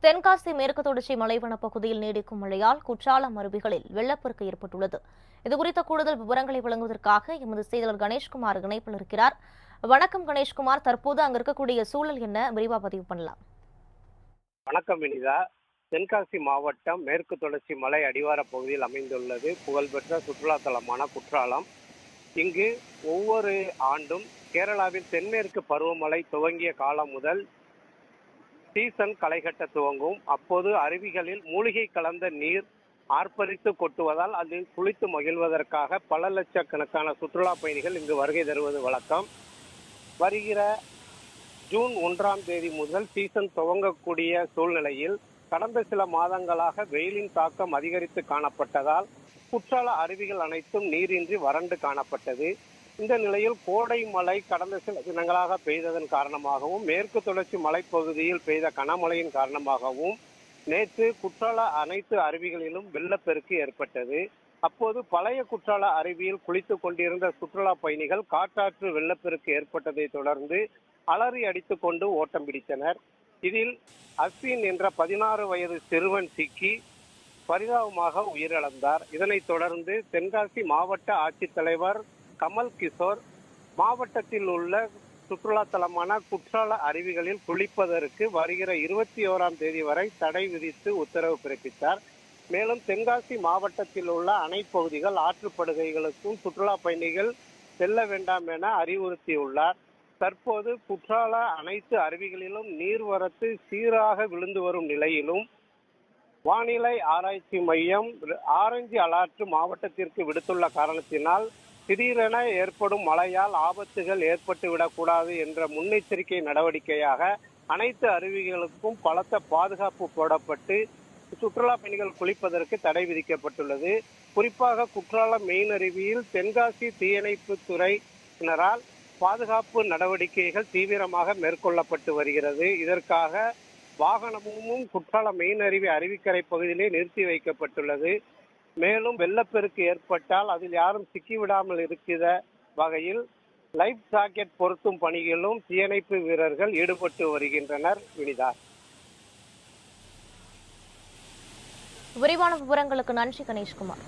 தென்காசி மேற்கு தொடர்ச்சி மலைவன பகுதியில் நீடிக்கும் மழையால் குற்றாலம் அருவிகளில் வெள்ளப்பெருக்கு ஏற்பட்டுள்ளது. இதுகுறித்த கூடுதல் விவரங்களை வழங்குவதற்காக எமது செய்தியாளர் கணேஷ்குமார் இணைப்பில் இருக்கிறார். வணக்கம் கணேஷ்குமார், தற்போது அங்க இருக்கக்கூடிய சூழல் என்ன, விரிவா பதிவு பண்ணலாம். வணக்கம் வினிதா. தென்காசி மாவட்டம் மேற்கு தொடர்ச்சி மலை அடிவார பகுதியில் அமைந்துள்ளது புகழ்பெற்ற சுற்றுலா தலமான குற்றாலம். இங்கு ஒவ்வொரு ஆண்டும் கேரளாவில் தென்மேற்கு பருவமழை துவங்கிய காலம் முதல் சீசன் களைகட்ட துவங்கும். அப்போது அருவிகளில் மூலிகை கலந்த நீர் ஆர்ப்பரித்து கொட்டுவதால் அதில் குளித்து மகிழ்வதற்காக பல லட்சக்கணக்கான சுற்றுலா பயணிகள் இங்கு வருகை தருவது வழக்கம். வருகிற ஜூன் 1ஆம் தேதி முதல் சீசன் துவங்கக்கூடிய சூழ்நிலையில் கடந்த சில மாதங்களாக வெயிலின் தாக்கம் அதிகரித்து காணப்பட்டதால் குற்றால அருவிகள் அனைத்தும் நீரின்றி வறண்டு காணப்பட்டது. இந்த நிலையில் கோடை மழை கடந்த சில தினங்களாக பெய்ததன் காரணமாகவும் மேற்கு தொடர்ச்சி மலைப்பகுதியில் பெய்த கனமழையின் காரணமாகவும் நேற்று குற்றால அனைத்து அருவிகளிலும் வெள்ளப்பெருக்கு ஏற்பட்டது. அப்போது பழைய குற்றால அருவியில் குளித்துக் கொண்டிருந்த சுற்றுலா பயணிகள் காட்டாற்று வெள்ளப்பெருக்கு ஏற்பட்டதை தொடர்ந்து அலறி அடித்துக் கொண்டு ஓட்டம் பிடித்தனர். இதில் அஸ்வின் என்ற 16 வயது சிறுவன் சிக்கி பரிதாபமாக உயிரிழந்தார். இதனைத் தொடர்ந்து தென்காசி மாவட்ட ஆட்சித்தலைவர் கமல் கிஷோர் மாவட்டத்தில் உள்ள சுற்றுலா தலமான குற்றால அருவிகளில் குளிப்பதற்கு வருகிற 21ஆம் தேதி வரை தடை விதித்து உத்தரவு பிறப்பித்தார். மேலும் தென்காசி மாவட்டத்தில் உள்ள அணைப்பகுதிகள் ஆற்றுப்படுகைகளுக்கும் சுற்றுலா பயணிகள் செல்ல வேண்டாம் என அறிவுறுத்தியுள்ளார். தற்போது குற்றால அனைத்து அருவிகளிலும் நீர்வரத்து சீராக விழுந்து வரும் நிலையிலும் வானிலை ஆராய்ச்சி மையம் ஆரஞ்சு அலர்ட் மாவட்டத்திற்கு விடுத்துள்ள காரணத்தினால் திடீரென ஏற்படும் மழையால் ஆபத்துகள் ஏற்பட்டுவிடக்கூடாது என்ற முன்னெச்சரிக்கை நடவடிக்கையாக அனைத்து அருவிகளுக்கும் பலத்த பாதுகாப்பு போடப்பட்டு சுற்றுலா பயணிகள் குளிப்பதற்கு தடை விதிக்கப்பட்டுள்ளது. குறிப்பாக குற்றாலம் மெயின் அருவியில் தென்காசி தீயணைப்பு துறையினரால் பாதுகாப்பு நடவடிக்கைகள் தீவிரமாக மேற்கொள்ளப்பட்டு வருகிறது. இதற்காக வாகனமும் குற்றாலம் மெயின் அருவி அருவிக்கரை பகுதியிலே நிறுத்தி வைக்கப்பட்டுள்ளது. மேலும் வெள்ளப்பெருக்கு ஏற்பட்டால் அதில் யாரும் சிக்கிவிடாமல் இருக்கிற வகையில் லைஃப் ஜாக்கெட் பொருத்தும் பணிகளிலும் தீயணைப்பு வீரர்கள் ஈடுபட்டு வருகின்றனர். வினிதா, விரிவான விவரங்களுக்கு நன்றி கணேஷ்குமார்.